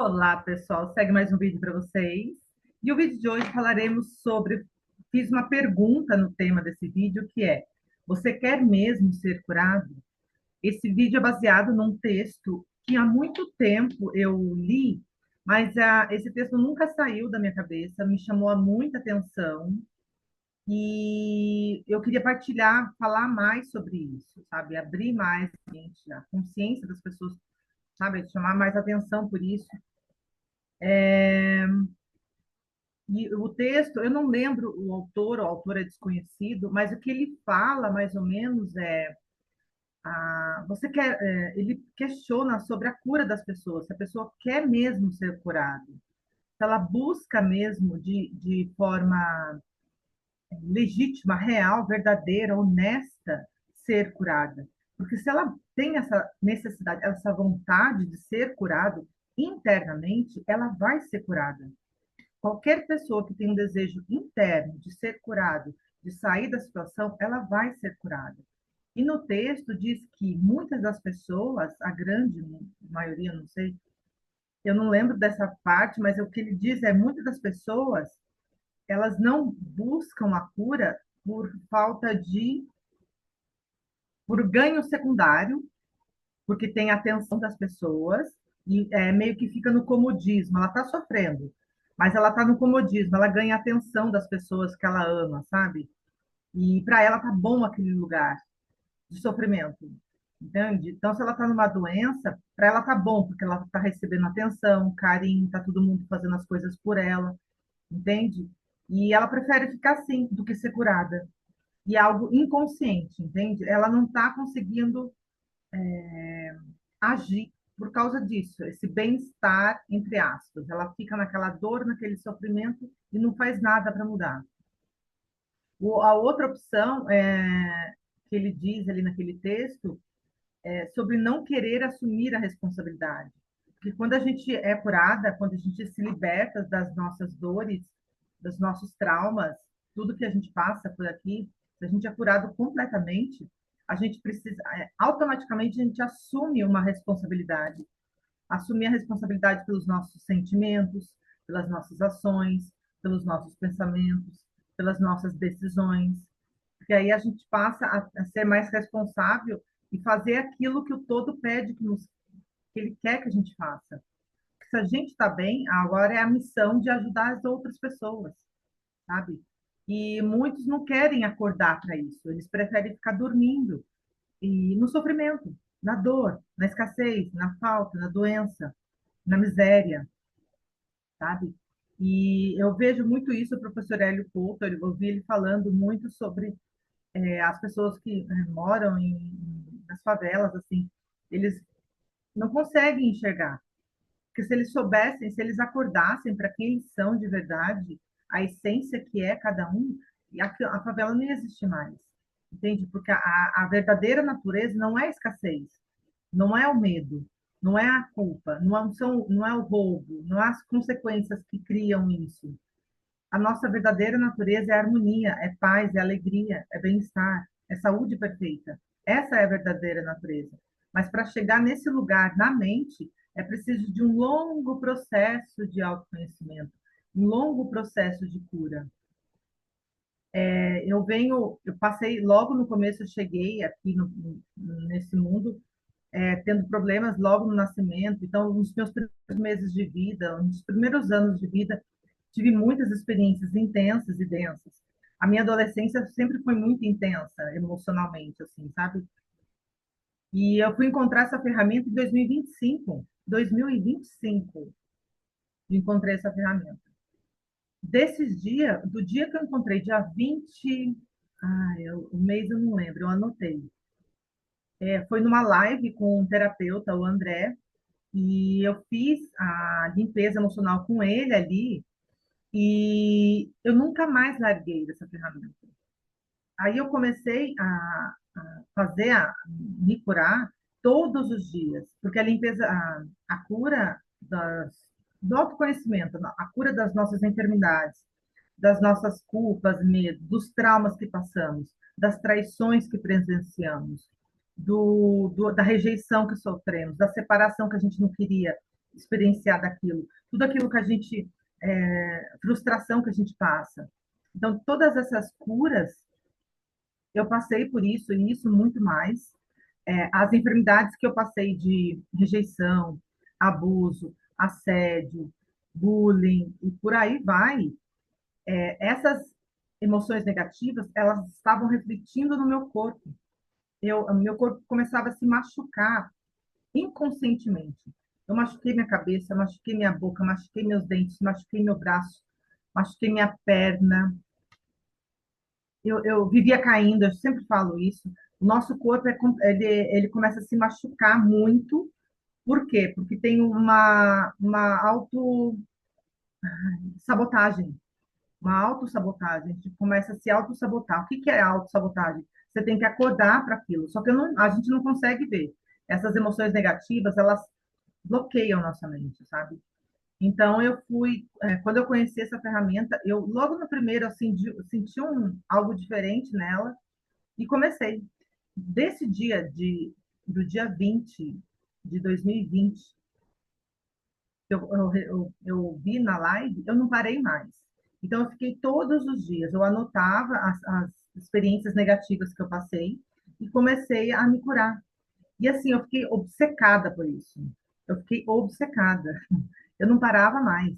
Olá, pessoal. Segue mais um vídeo para vocês. E o vídeo de hoje falaremos sobre. Fiz uma pergunta no tema desse vídeo, que é: você quer mesmo ser curado? Esse vídeo é baseado num texto que há muito tempo eu li, mas esse texto nunca saiu da minha cabeça, me chamou a muita atenção e eu queria partilhar, falar mais sobre isso, sabe? Abrir mais a consciência das pessoas, sabe? Chamar mais atenção por isso. E o texto, eu não lembro o autor é desconhecido, mas o que ele fala, mais ou menos, ele questiona sobre a cura das pessoas, se a pessoa quer mesmo ser curada, se ela busca mesmo de forma legítima, real, verdadeira, honesta, ser curada. Porque se ela tem essa necessidade, essa vontade de ser curado internamente, ela vai ser curada. Qualquer pessoa que tem um desejo interno de ser curado, de sair da situação, ela vai ser curada. E no texto diz que muitas das pessoas, a grande maioria, não sei, eu não lembro dessa parte, mas o que ele diz é muitas das pessoas, elas não buscam a cura por falta de, por ganho secundário, porque tem a atenção das pessoas e meio que fica no comodismo. Ela está sofrendo, mas ela está no comodismo. Ela ganha a atenção das pessoas que ela ama, sabe? E para ela tá bom aquele lugar de sofrimento, entende? Então, se ela está numa doença, para ela tá bom, porque ela está recebendo atenção, carinho, tá todo mundo fazendo as coisas por ela, entende? E ela prefere ficar assim do que ser curada. E é algo inconsciente, entende? Ela não está conseguindo agir por causa disso, esse bem-estar, entre aspas. Ela fica naquela dor, naquele sofrimento e não faz nada para mudar. A outra opção que ele diz ali naquele texto é sobre não querer assumir a responsabilidade. Porque quando a gente é curada, quando a gente se liberta das nossas dores, dos nossos traumas, tudo que a gente passa por aqui, se a gente é curado completamente, a gente precisa, automaticamente a gente assume uma responsabilidade. Assumir a responsabilidade pelos nossos sentimentos, pelas nossas ações, pelos nossos pensamentos, pelas nossas decisões. Porque aí a gente passa a ser mais responsável e fazer aquilo que o todo pede que ele quer que a gente faça. Se a gente está bem, agora é a missão de ajudar as outras pessoas, sabe? E muitos não querem acordar para isso, eles preferem ficar dormindo e no sofrimento, na dor, na escassez, na falta, na doença, na miséria, sabe? E eu vejo muito isso, o professor Hélio Couto, eu ouvi ele falando muito sobre as pessoas que moram nas favelas, assim, eles não conseguem enxergar. Porque se eles soubessem, se eles acordassem para quem eles são de verdade, a essência que é cada um, a favela não ia existir mais. Entende? Porque a verdadeira natureza não é a escassez, não é o medo, não é a culpa, não é o roubo, não é as consequências que criam isso. A nossa verdadeira natureza é harmonia, é paz, é alegria, é bem-estar, é saúde perfeita. Essa é a verdadeira natureza. Mas para chegar nesse lugar na mente, é preciso de um longo processo de autoconhecimento, um longo processo de cura. Eu passei, logo no começo, eu cheguei aqui nesse mundo, tendo problemas logo no nascimento. Então, nos meus primeiros meses de vida, nos primeiros anos de vida, tive muitas experiências intensas e densas. A minha adolescência sempre foi muito intensa emocionalmente, assim, sabe? E eu fui encontrar essa ferramenta em 2025. 2025, encontrei essa ferramenta. Desses dias, do dia que eu encontrei, dia 20, o mês eu não lembro, eu anotei. Foi numa live com um terapeuta, o André, e eu fiz a limpeza emocional com ele ali, e eu nunca mais larguei dessa ferramenta. Aí eu comecei a fazer, a me curar todos os dias, porque a limpeza, a cura do autoconhecimento, a cura das nossas enfermidades, das nossas culpas, medos, dos traumas que passamos, das traições que presenciamos, da rejeição que sofremos, da separação que a gente não queria. experienciar daquilo, tudo aquilo que a gente, frustração que a gente passa. Então, todas essas curas, eu passei por isso e isso muito mais. As enfermidades que eu passei de rejeição, abuso, assédio, bullying e por aí vai, essas emoções negativas, elas estavam refletindo no meu corpo. O meu corpo começava a se machucar inconscientemente. Eu machuquei minha cabeça, machuquei minha boca, machuquei meus dentes, machuquei meu braço, machuquei minha perna. Eu vivia caindo, eu sempre falo isso. O nosso corpo, ele começa a se machucar muito. Por quê? Porque tem uma autossabotagem. Uma autossabotagem. A gente começa a se autossabotar. O que que é autossabotagem? Você tem que acordar para aquilo. Só que a gente não consegue ver. Essas emoções negativas, elas bloqueiam nossa mente, sabe? Então, quando eu conheci essa ferramenta, eu logo no primeiro eu senti algo diferente nela e comecei. Desse do dia 20 de 2020, eu vi na live, eu não parei mais. Então, eu fiquei todos os dias, eu anotava as experiências negativas que eu passei e comecei a me curar. E assim, eu fiquei obcecada por isso. Eu fiquei obcecada. Eu não parava mais.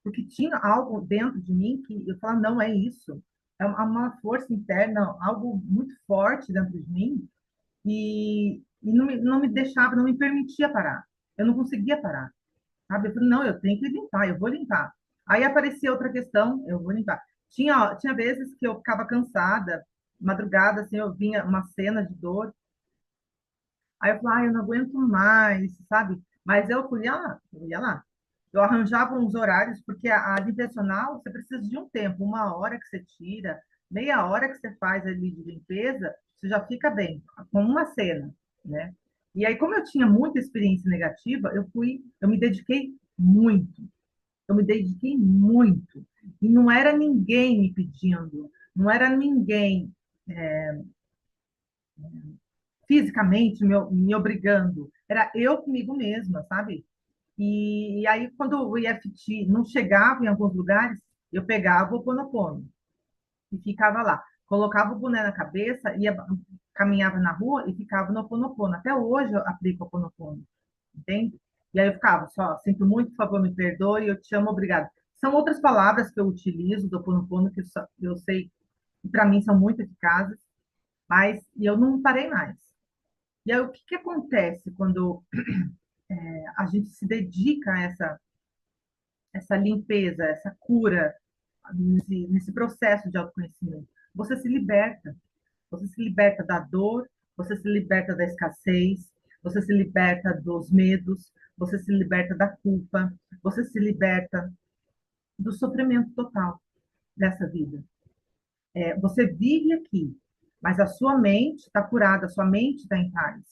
Porque tinha algo dentro de mim que eu falava, não, é isso. É uma força interna, algo muito forte dentro de mim e não me deixava, não me permitia parar. Eu não conseguia parar, sabe? Eu falei, não, eu tenho que limpar, eu vou limpar. Aí aparecia outra questão, eu vou limpar. Tinha vezes que eu ficava cansada, madrugada, assim, eu vinha uma cena de dor, aí eu falava, eu não aguento mais, sabe? Mas eu ia lá. Eu arranjava uns horários, porque a direcional, você precisa de um tempo, uma hora que você tira, meia hora que você faz ali de limpeza, você já fica bem, com uma cena, né? E aí, como eu tinha muita experiência negativa, eu me dediquei muito, eu me dediquei muito. E não era ninguém me pedindo, não era ninguém fisicamente me obrigando, era eu comigo mesma, sabe? E aí, quando o EFT não chegava em alguns lugares, eu pegava o Ho'oponopono e ficava lá. Colocava o boné na cabeça, caminhava na rua e ficava no Ho'oponopono. Até hoje eu aplico o Ho'oponopono, entende? E aí eu ficava só, sinto muito, por favor, me perdoe, eu te amo, obrigado. São outras palavras que eu utilizo do Ho'oponopono que eu sei que para mim são muito eficazes, mas eu não parei mais. E aí, o que que acontece quando a gente se dedica a essa limpeza, essa cura, nesse processo de autoconhecimento? Você se liberta. Você se liberta da dor, você se liberta da escassez, você se liberta dos medos, você se liberta da culpa, você se liberta do sofrimento total dessa vida. Você vive aqui, mas a sua mente está curada, a sua mente está em paz,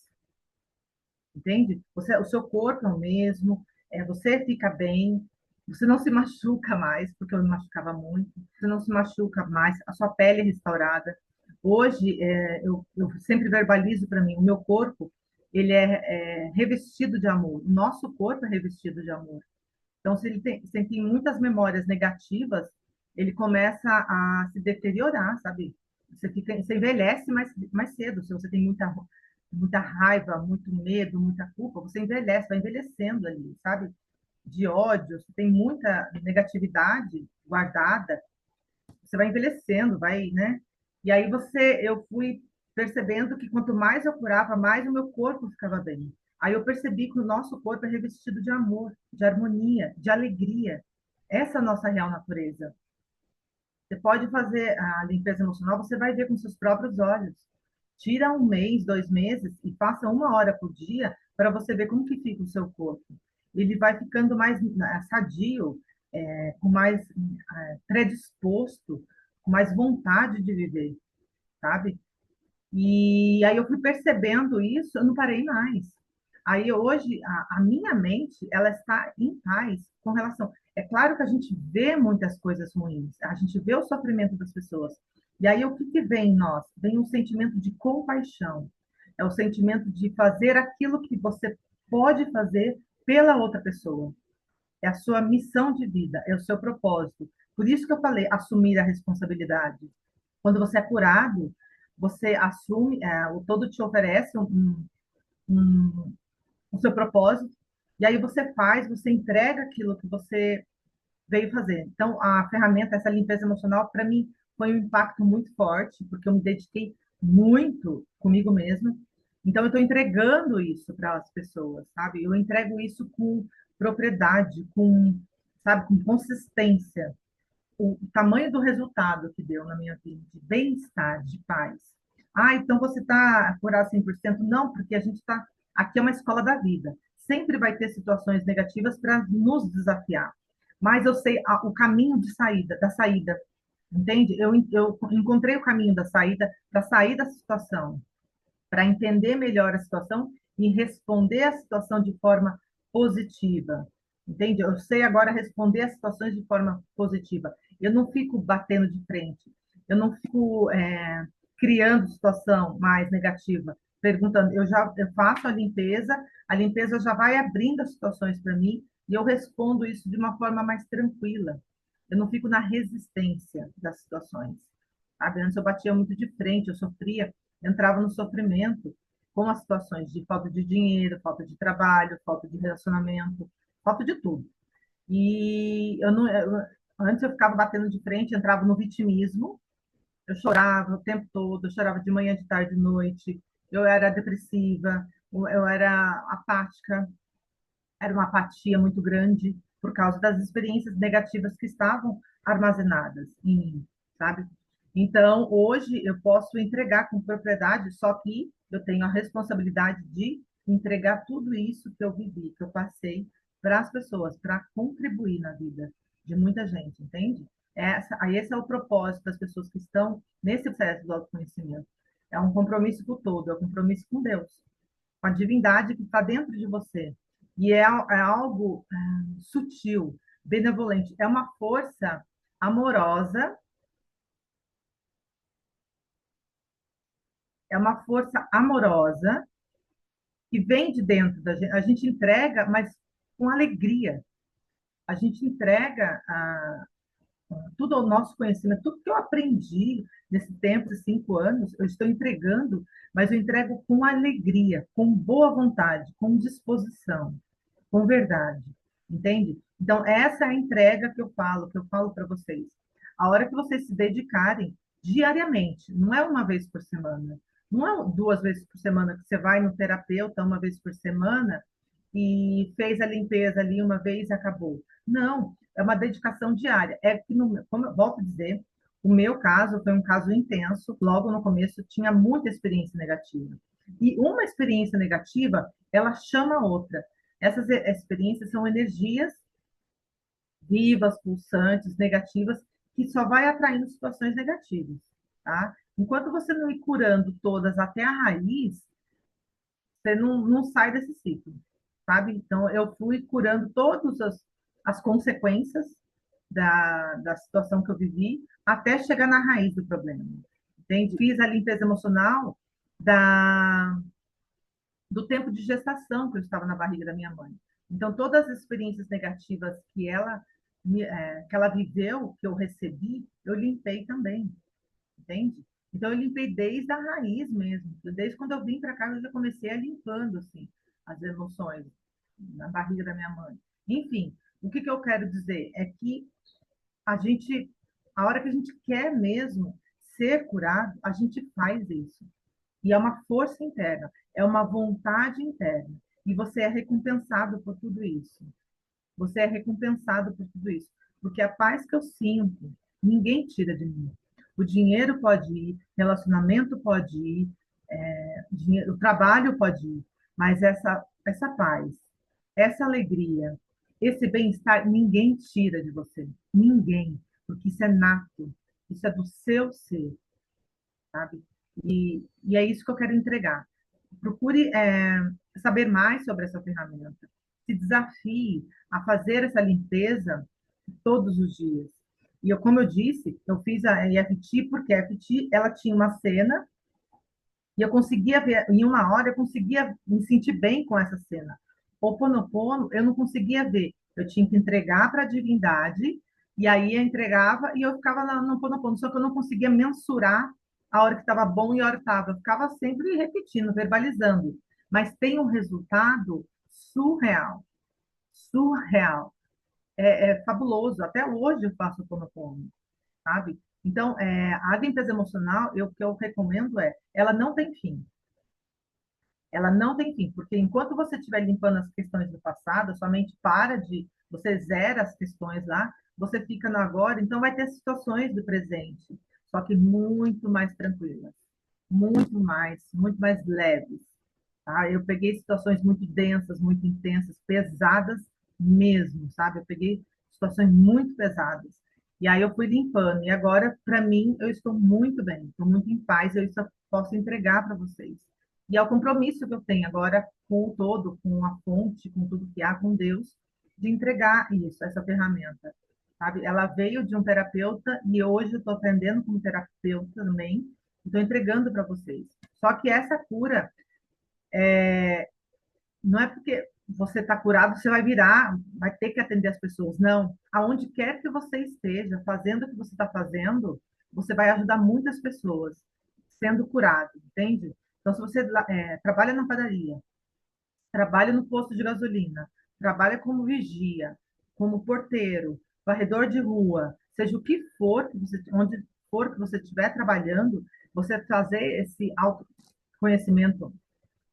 entende? O seu corpo é o mesmo, você fica bem, você não se machuca mais, porque eu me machucava muito, você não se machuca mais, a sua pele é restaurada. Hoje, eu sempre verbalizo para mim, o meu corpo, ele é revestido de amor, o nosso corpo é revestido de amor. Então, se ele tem muitas memórias negativas, ele começa a se deteriorar, sabe? Você envelhece mais cedo. Se você tem muita raiva, muito medo, muita culpa, você envelhece, vai envelhecendo ali, sabe? De ódio, se tem muita negatividade guardada, você vai envelhecendo, vai, né? E aí eu fui percebendo que quanto mais eu curava, mais o meu corpo ficava bem. Aí eu percebi que o nosso corpo é revestido de amor, de harmonia, de alegria. Essa é a nossa real natureza. Você pode fazer a limpeza emocional, você vai ver com seus próprios olhos. Tira um mês, 2 meses e faça 1 hora por dia para você ver como que fica o seu corpo. Ele vai ficando mais sadio, com mais predisposto, com mais vontade de viver, sabe? E aí eu fui percebendo isso, eu não parei mais. Aí hoje a minha mente ela está em paz com relação. É claro que a gente vê muitas coisas ruins, a gente vê o sofrimento das pessoas. E aí o que que vem em nós? Vem um sentimento de compaixão. É o sentimento de fazer aquilo que você pode fazer pela outra pessoa. É a sua missão de vida, é o seu propósito. Por isso que eu falei, assumir a responsabilidade. Quando você é curado, você assume, o todo te oferece um, o seu propósito, e aí você faz, você entrega aquilo que você veio fazer. Então, a ferramenta, essa limpeza emocional, para mim, foi um impacto muito forte, porque eu me dediquei muito comigo mesma. Então, eu estou entregando isso para as pessoas, sabe? Eu entrego isso com propriedade, sabe, com consistência. O tamanho do resultado que deu na minha vida, de bem-estar, de paz. Ah, então você está curado 100%? Não, porque a gente está... Aqui é uma escola da vida. Sempre vai ter situações negativas para nos desafiar. Mas eu sei o caminho de saída, da saída, entende? Eu encontrei o caminho da saída, para sair da situação, para entender melhor a situação e responder a situação de forma positiva. Entende? Eu sei agora responder as situações de forma positiva. Eu não fico batendo de frente. Eu não fico criando situação mais negativa, perguntando. Eu faço a limpeza já vai abrindo as situações para mim e eu respondo isso de uma forma mais tranquila. Eu não fico na resistência das situações. Sabe? Antes eu batia muito de frente, eu sofria, entrava no sofrimento com as situações de falta de dinheiro, falta de trabalho, falta de relacionamento, falta de tudo. E eu não, antes eu ficava batendo de frente, entrava no vitimismo, eu chorava o tempo todo, eu chorava de manhã, de tarde, de noite, eu era depressiva, eu era apática, era uma apatia muito grande por causa das experiências negativas que estavam armazenadas em mim, sabe? Então, hoje eu posso entregar com propriedade, só que eu tenho a responsabilidade de entregar tudo isso que eu vivi, que eu passei para as pessoas, para contribuir na vida de muita gente, entende? Esse é o propósito das pessoas que estão nesse processo do autoconhecimento. É um compromisso com o todo, é um compromisso com Deus, com a divindade que está dentro de você. E é algo sutil, benevolente. É uma força amorosa, é uma força amorosa que vem de dentro da gente. A gente entrega, mas com alegria. A gente entrega tudo o nosso conhecimento, tudo que eu aprendi nesse tempo, esses 5 anos, eu estou entregando, mas eu entrego com alegria, com boa vontade, com disposição, com verdade, entende? Então, essa é a entrega que eu falo para vocês. A hora que vocês se dedicarem diariamente, não é uma vez por semana, não é 2 vezes por semana que você vai no terapeuta uma vez por semana e fez a limpeza ali uma vez e acabou. Não, é uma dedicação diária. É que, como eu volto a dizer, o meu caso foi um caso intenso. Logo no começo, tinha muita experiência negativa. E uma experiência negativa, ela chama outra. Essas experiências são energias vivas, pulsantes, negativas, que só vai atraindo situações negativas, tá? Enquanto você não ir curando todas até a raiz, você não sai desse ciclo, sabe? Então, eu fui curando todas as consequências da situação que eu vivi até chegar na raiz do problema, entende? Fiz a limpeza emocional do tempo de gestação que eu estava na barriga da minha mãe. Então, todas as experiências negativas que ela viveu, que eu recebi, eu limpei também, entende? Então, eu limpei desde a raiz mesmo. Desde quando eu vim para cá, eu já comecei a limpando, assim, as emoções na barriga da minha mãe. Enfim, o que eu quero dizer é que a gente, a hora que a gente quer mesmo ser curado, a gente faz isso. E é uma força interna, é uma vontade interna. E você é recompensado por tudo isso. Você é recompensado por tudo isso. Porque a paz que eu sinto, ninguém tira de mim. O dinheiro pode ir, relacionamento pode ir, o trabalho pode ir, mas essa paz, essa alegria, esse bem-estar, ninguém tira de você. Ninguém. Porque isso é nato, isso é do seu ser, sabe? E é isso que eu quero entregar. Procure saber mais sobre essa ferramenta. Se desafie a fazer essa limpeza todos os dias. E eu, como eu disse, eu fiz a EFT porque a EFT ela tinha uma cena e eu conseguia ver, em uma hora eu conseguia me sentir bem com essa cena. Ho'oponopono, eu não conseguia ver. Eu tinha que entregar para a divindade, e aí eu entregava e eu ficava no Ho'oponopono, só que eu não conseguia mensurar a hora que estava bom e a hora que estava. Eu ficava sempre repetindo, verbalizando. Mas tem um resultado surreal, surreal. É fabuloso. Até hoje eu faço Ho'oponopono, sabe? Então, a limpeza emocional, o que eu recomendo ela não tem fim. Ela não tem fim, porque enquanto você estiver limpando as questões do passado, sua mente para de, você zera as questões lá, você fica no agora, então vai ter situações do presente, só que muito mais tranquilas, muito mais leves, tá? Eu peguei situações muito densas, muito intensas, pesadas mesmo, sabe? Eu peguei situações muito pesadas. E aí eu fui limpando. E agora, para mim, eu estou muito bem, estou muito em paz, eu só posso entregar para vocês. E é o compromisso que eu tenho agora com o todo, com a fonte, com tudo que há, com Deus, de entregar isso, essa ferramenta. Sabe? Ela veio de um terapeuta e hoje eu estou aprendendo como terapeuta também, estou entregando para vocês. Só que essa cura não é porque você está curado, você vai virar, vai ter que atender as pessoas. Não. Aonde quer que você esteja, fazendo o que você está fazendo, você vai ajudar muitas pessoas sendo curado, entende? Então, se você trabalha na padaria, trabalha no posto de gasolina, trabalha como vigia, como porteiro, varredor de rua, seja o que for, onde for que você estiver trabalhando, você fazer esse autoconhecimento,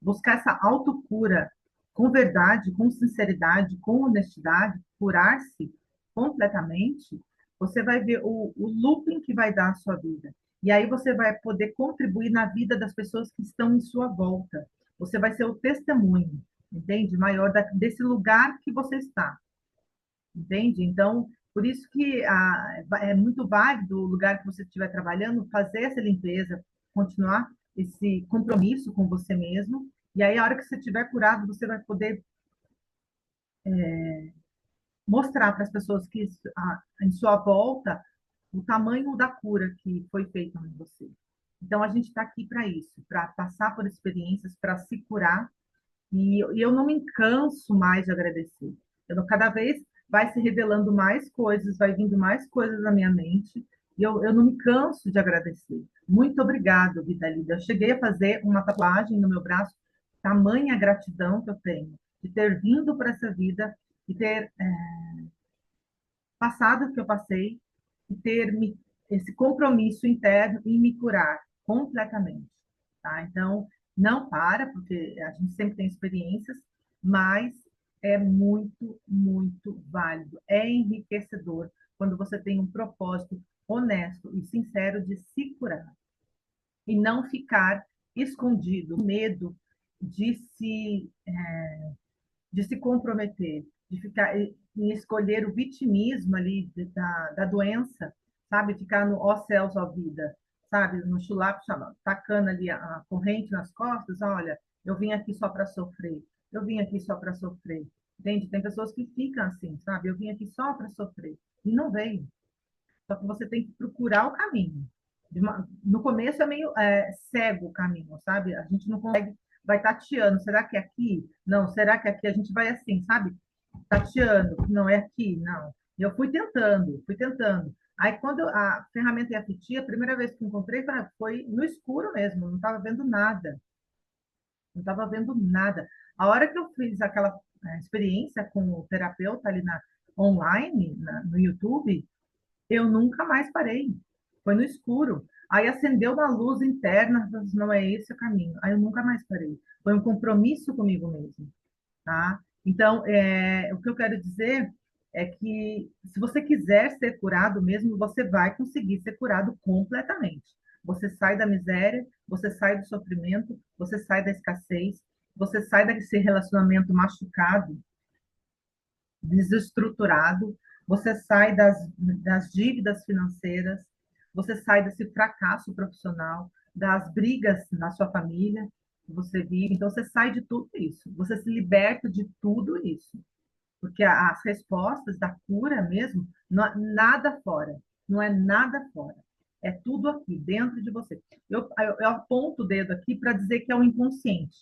buscar essa autocura com verdade, com sinceridade, com honestidade, curar-se completamente, você vai ver o looping que vai dar a sua vida. E aí você vai poder contribuir na vida das pessoas que estão em sua volta. Você vai ser o testemunho, entende? Maior desse lugar que você está, entende? Então, por isso que é muito válido o lugar que você estiver trabalhando, fazer essa limpeza, continuar esse compromisso com você mesmo, e aí a hora que você estiver curado, você vai poder mostrar para as pessoas que em sua volta o tamanho da cura que foi feita em você. Então, a gente está aqui para isso, para passar por experiências, para se curar, e eu não me canso mais de agradecer. Cada vez vai se revelando mais coisas, vai vindo mais coisas na minha mente, e eu não me canso de agradecer. Muito obrigado, Vida Lida. Eu cheguei a fazer uma tatuagem no meu braço, tamanha gratidão que eu tenho de ter vindo para essa vida e ter passado o que eu passei e ter esse compromisso interno em me curar completamente, tá? Então, não para, porque a gente sempre tem experiências, mas é muito, muito válido, é enriquecedor quando você tem um propósito honesto e sincero de se curar e não ficar escondido, medo de se comprometer, de ficar em escolher o vitimismo ali da doença, sabe? Ficar no ó céus, ó vida, sabe? No chulapo, tacando ali a corrente nas costas, olha, eu vim aqui só para sofrer, eu vim aqui só para sofrer, entende? Tem pessoas que ficam assim, sabe? Eu vim aqui só para sofrer, e não veio. Só que você tem que procurar o caminho. No começo é meio cego o caminho, sabe? A gente não consegue, vai tateando. Será que é aqui? Não. Será que é aqui? A gente vai assim, sabe? Tateando. Não, é aqui? Não. E eu fui tentando, fui tentando. Aí, quando a ferramenta EFT, a primeira vez que encontrei foi no escuro mesmo, não estava vendo nada. Não estava vendo nada. A hora que eu fiz aquela experiência com o terapeuta ali online, no YouTube, eu nunca mais parei. Foi no escuro. Aí acendeu uma luz interna, não é esse o caminho. Aí eu nunca mais parei. Foi um compromisso comigo mesmo, tá? Então, o que eu quero dizer é que se você quiser ser curado mesmo, você vai conseguir ser curado completamente. Você sai da miséria, você sai do sofrimento, você sai da escassez, você sai desse relacionamento machucado, desestruturado, você sai das dívidas financeiras, você sai desse fracasso profissional, das brigas na sua família que você vive. Então, você sai de tudo isso, você se liberta de tudo isso. Porque as respostas da cura mesmo, não é nada fora, não é nada fora. É tudo aqui, dentro de você. Eu aponto o dedo aqui para dizer que é o inconsciente.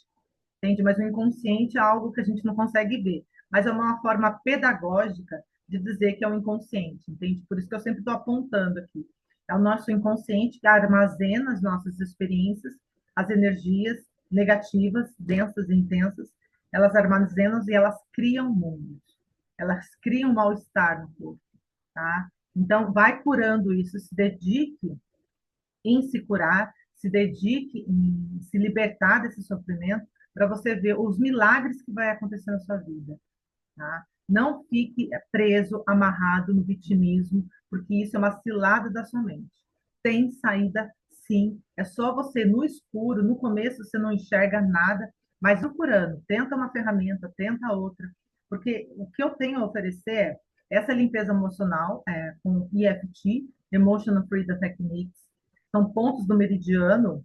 entende? Mas o inconsciente é algo que a gente não consegue ver. Mas é uma forma pedagógica de dizer que é o inconsciente, entende? Por isso que eu sempre estou apontando aqui. É o nosso inconsciente que armazena as nossas experiências, as energias negativas, densas e intensas, elas armazenam e elas criam mundos. Elas criam mal-estar no corpo, tá? Então, vai curando isso, se dedique em se curar, se dedique em se libertar desse sofrimento, para você ver os milagres que vai acontecer na sua vida, tá? Não fique preso, amarrado no vitimismo, porque isso é uma cilada da sua mente. Tem saída, sim. É só você no escuro, no começo você não enxerga nada, mas procurando, tenta uma ferramenta, tenta outra, porque o que eu tenho a oferecer é essa limpeza emocional com EFT, Emotional Freedom Techniques, são pontos do meridiano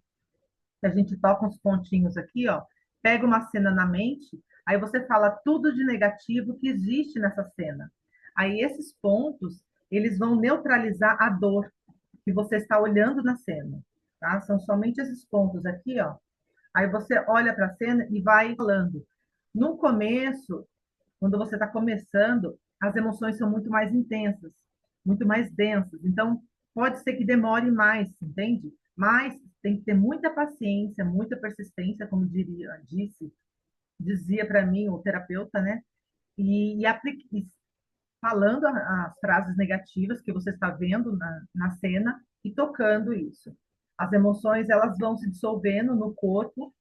que a gente toca uns pontinhos aqui, ó, pega uma cena na mente, aí você fala tudo de negativo que existe nessa cena. Aí esses pontos, eles vão neutralizar a dor que você está olhando na cena, tá? São somente esses pontos aqui, ó. Aí você olha para a cena e vai falando. No começo, quando você está começando, as emoções são muito mais intensas, muito mais densas. Então, pode ser que demore mais, entende? Mas tem que ter muita paciência, muita persistência, como dizia para mim o terapeuta, né? E falando as frases negativas que você está vendo na cena e tocando isso. As emoções, elas vão se dissolvendo no corpo,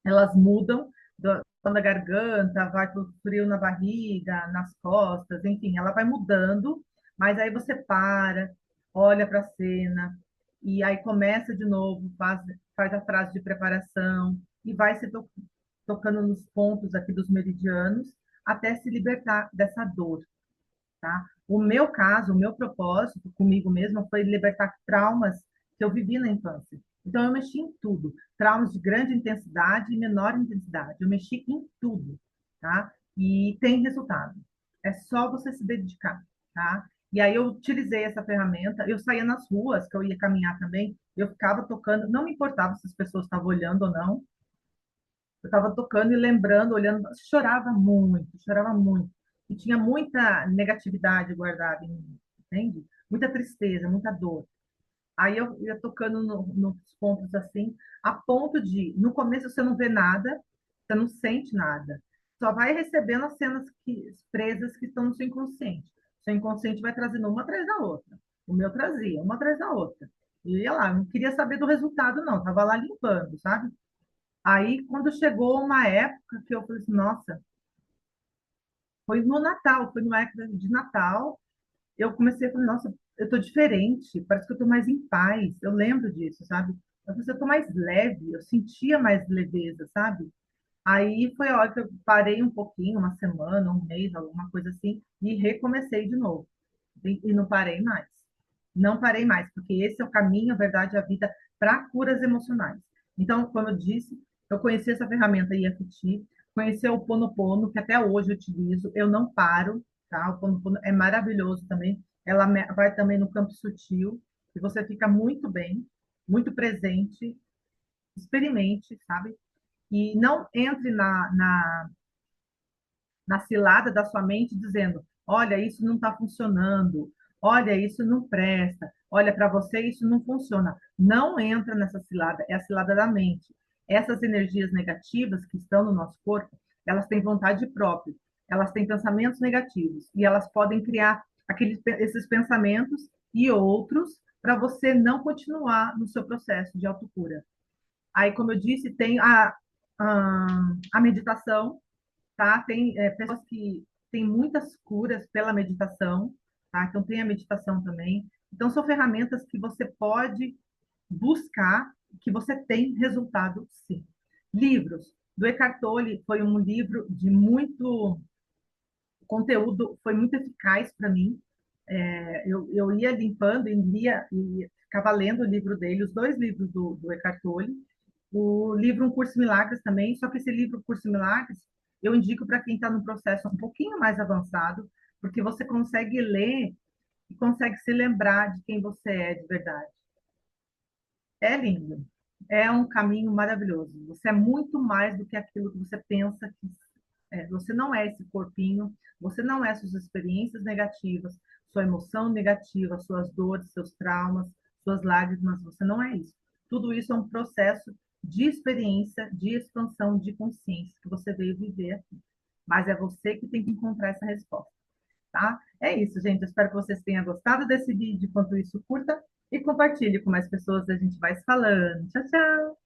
elas mudam da garganta, vai para o frio na barriga, nas costas, enfim, ela vai mudando, mas aí você para, olha para a cena, e aí começa de novo, faz a frase de preparação, e vai se tocando nos pontos aqui dos meridianos, até se libertar dessa dor, tá? O meu caso, o meu propósito comigo mesma foi libertar traumas que eu vivi na infância. Então, eu mexi em tudo. Traumas de grande intensidade e menor intensidade. Eu mexi em tudo, tá? E tem resultado. É só você se dedicar, tá? E aí eu utilizei essa ferramenta, eu saía nas ruas, que eu ia caminhar também, eu ficava tocando, não me importava se as pessoas estavam olhando ou não, eu estava tocando e lembrando, olhando, chorava muito, chorava muito. E tinha muita negatividade guardada em mim, entende? Muita tristeza, muita dor. Aí eu ia tocando nos pontos assim, a ponto de, no começo você não vê nada, você não sente nada. Só vai recebendo as cenas presas que estão no seu inconsciente. Seu inconsciente vai trazendo uma atrás da outra. O meu trazia, uma atrás da outra. E ia lá, não queria saber do resultado, não. Estava lá limpando, sabe? Aí, quando chegou uma época que eu falei assim, nossa, foi no Natal, foi numa época de Natal, eu comecei a falar, nossa, eu tô diferente, parece que eu tô mais em paz. Eu lembro disso, sabe? Eu falei, assim, eu tô mais leve, eu sentia mais leveza, sabe? Aí foi a hora que eu parei um pouquinho, uma semana, um mês, alguma coisa assim, e recomecei de novo. E não parei mais. Não parei mais, porque esse é o caminho, a verdade, a vida para curas emocionais. Então, como eu disse, eu conheci essa ferramenta EFT, conheci o Ponopono, que até hoje eu utilizo, eu não paro, tá? O Ponopono é maravilhoso também. Ela vai também no campo sutil, e você fica muito bem, muito presente, experimente, sabe? E não entre na cilada da sua mente dizendo: olha, isso não está funcionando, olha, isso não presta, olha, para você isso não funciona. Não entra nessa cilada, é a cilada da mente. Essas energias negativas que estão no nosso corpo, elas têm vontade própria, elas têm pensamentos negativos e elas podem criar esses pensamentos e outros para você não continuar no seu processo de autocura. Aí, como eu disse, tem a meditação, tá? Tem pessoas que têm muitas curas pela meditação, tá? Então tem a meditação também. Então são ferramentas que você pode buscar, que você tem resultado sim. Livros. Do Eckhart Tolle foi um livro de muito conteúdo, foi muito eficaz para mim. Eu ia limpando e lia e ficava lendo o livro dele, os dois livros do Eckhart Tolle, o livro Um Curso em Milagres também, só que esse livro, Um Curso em Milagres, eu indico para quem está no processo um pouquinho mais avançado, porque você consegue ler e consegue se lembrar de quem você é de verdade. É lindo. É um caminho maravilhoso. Você é muito mais do que aquilo que você pensa que é. Você não é esse corpinho, você não é suas experiências negativas, sua emoção negativa, suas dores, seus traumas, suas lágrimas. Você não é isso. Tudo isso é um processo de experiência, de expansão de consciência que você veio viver aqui. Mas é você que tem que encontrar essa resposta, tá? É isso, gente. Eu espero que vocês tenham gostado desse vídeo. Enquanto isso, curta e compartilhe com mais pessoas. A gente vai se falando. Tchau, tchau!